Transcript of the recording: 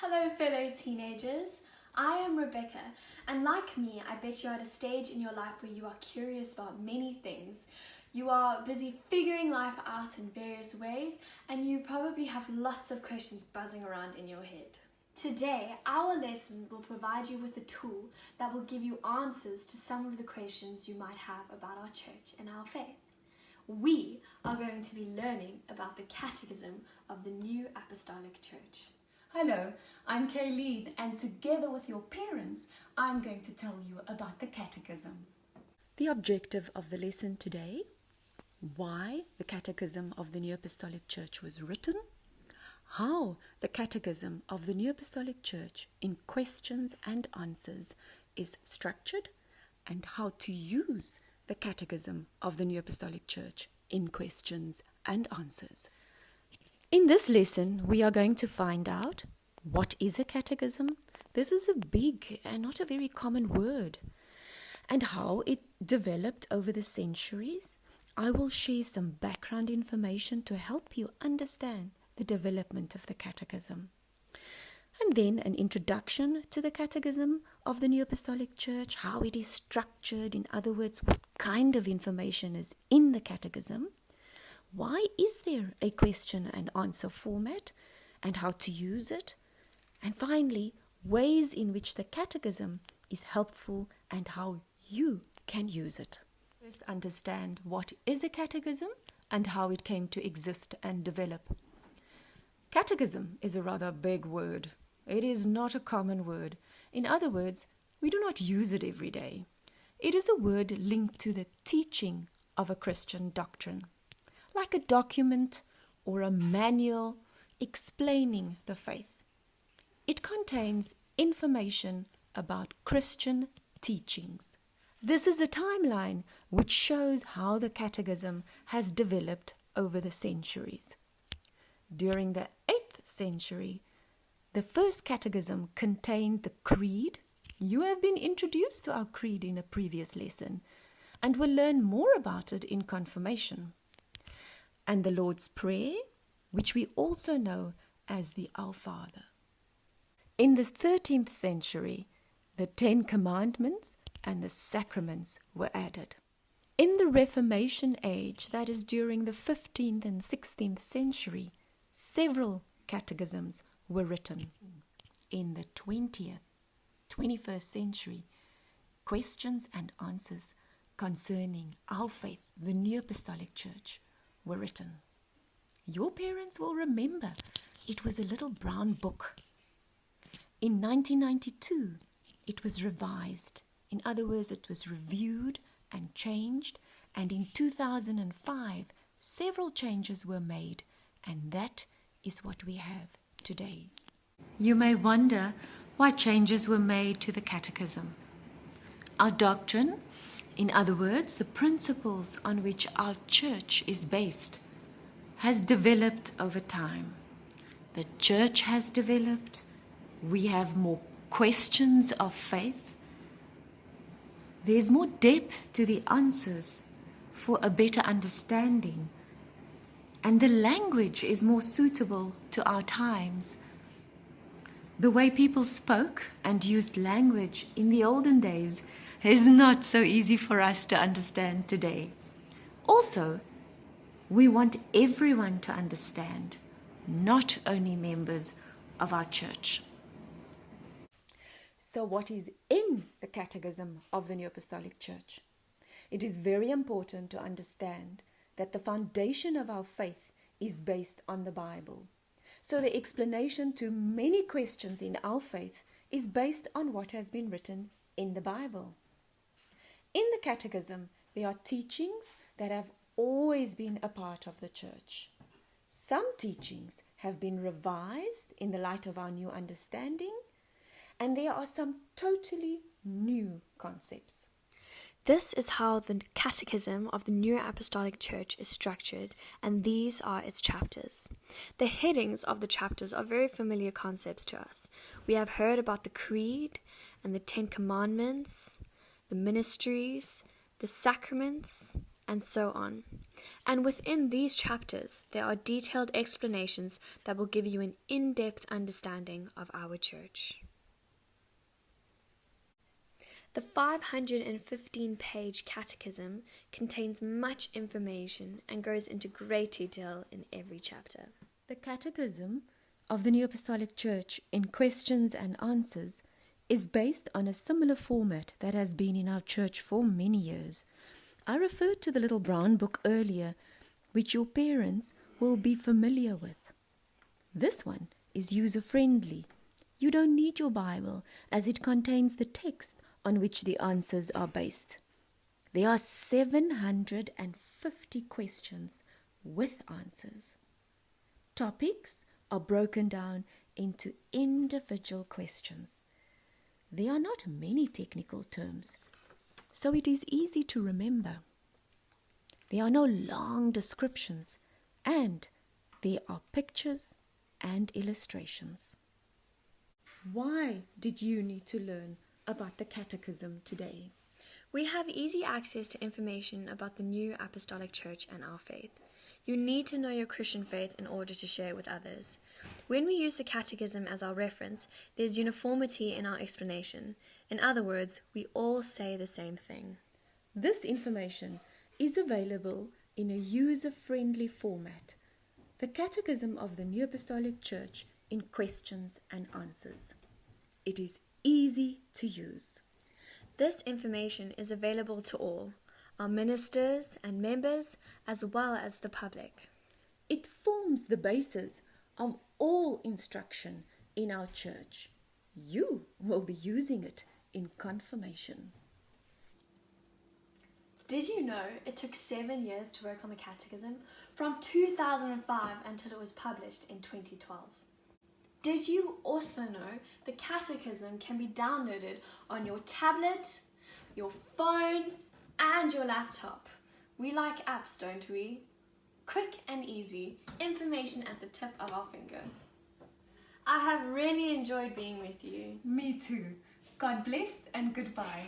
Hello fellow teenagers, I am Rebecca, and like me, I bet you're at a stage in your life where you are curious about many things. You are busy figuring life out in various ways, and you probably have lots of questions buzzing around in your head. Today, our lesson will provide you with a tool that will give you answers to some of the questions you might have about our church and our faith. We are going to be learning about the Catechism of the New Apostolic Church. Hello, I'm Kayleen, and together with your parents, I'm going to tell you about the Catechism. The objective of the lesson today: why the Catechism of the New Apostolic Church was written, how the Catechism of the New Apostolic Church in questions and answers is structured, and how to use the Catechism of the New Apostolic Church in questions and answers. In this lesson, we are going to find out what is a catechism. This is a big and not a very common word, and how it developed over the centuries. I will share some background information to help you understand the development of the catechism. And then an introduction to the Catechism of the New Apostolic Church, how it is structured, in other words, what kind of information is in the catechism. Why is there a question and answer format, and how to use it? And finally, ways in which the catechism is helpful and how you can use it. First, understand what is a catechism and how it came to exist and develop. Catechism is a rather big word. It is not a common word. In other words, we do not use it every day. It is a word linked to the teaching of a Christian doctrine, like a document or a manual explaining the faith. It contains information about Christian teachings. This is a timeline which shows how the catechism has developed over the centuries. During the 8th century, the first catechism contained the creed. You have been introduced to our creed in a previous lesson and will learn more about it in confirmation. And the Lord's Prayer, which we also know as the Our Father. In the 13th century, the 10 Commandments and the sacraments were added. In the Reformation age, that is during the 15th and 16th century, several catechisms were written. In the 21st century, questions and answers concerning our faith, the New Apostolic Church, were written. Your parents will remember it was a little brown book. In 1992, it was revised. In other words, it was reviewed and changed, and in 2005, several changes were made, and that is what we have today. You may wonder why changes were made to the Catechism. Our doctrine, in other words, the principles on which our church is based, has developed over time. The church has developed. We have more questions of faith. There's more depth to the answers for a better understanding. And the language is more suitable to our times. The way people spoke and used language in the olden days is not so easy for us to understand today. Also, we want everyone to understand, not only members of our church. So what is in the Catechism of the New Apostolic Church? It is very important to understand that the foundation of our faith is based on the Bible. So the explanation to many questions in our faith is based on what has been written in the Bible. In the Catechism, there are teachings that have always been a part of the church. Some teachings have been revised in the light of our new understanding, and there are some totally new concepts. This is how the Catechism of the New Apostolic Church is structured, and these are its chapters. The headings of the chapters are very familiar concepts to us. We have heard about the Creed and the 10 Commandments, the ministries, the sacraments, and so on. And within these chapters, there are detailed explanations that will give you an in-depth understanding of our church. The 515-page Catechism contains much information and goes into great detail in every chapter. The Catechism of the New Apostolic Church in questions and answers is based on a similar format that has been in our church for many years. I referred to the little brown book earlier, which your parents will be familiar with. This one is user-friendly. You don't need your Bible as it contains the text on which the answers are based. There are 750 questions with answers. Topics are broken down into individual questions. There are not many technical terms, so it is easy to remember. There are no long descriptions, and there are pictures and illustrations. Why did you need to learn about the Catechism today? We have easy access to information about the New Apostolic Church and our faith. You need to know your Christian faith in order to share it with others. When we use the Catechism as our reference, there's uniformity in our explanation. In other words, we all say the same thing. This information is available in a user-friendly format. The Catechism of the New Apostolic Church in questions and answers. It is easy to use. This information is available to all, our ministers and members, as well as the public. It forms the basis of all instruction in our church. You will be using it in confirmation. Did you know it took 7 years to work on the Catechism, from 2005 until it was published in 2012? Did you also know the Catechism can be downloaded on your tablet, your phone, and your laptop? We like apps, don't we? Quick and easy, information at the tip of our finger. I have really enjoyed being with you. Me too. God bless and goodbye.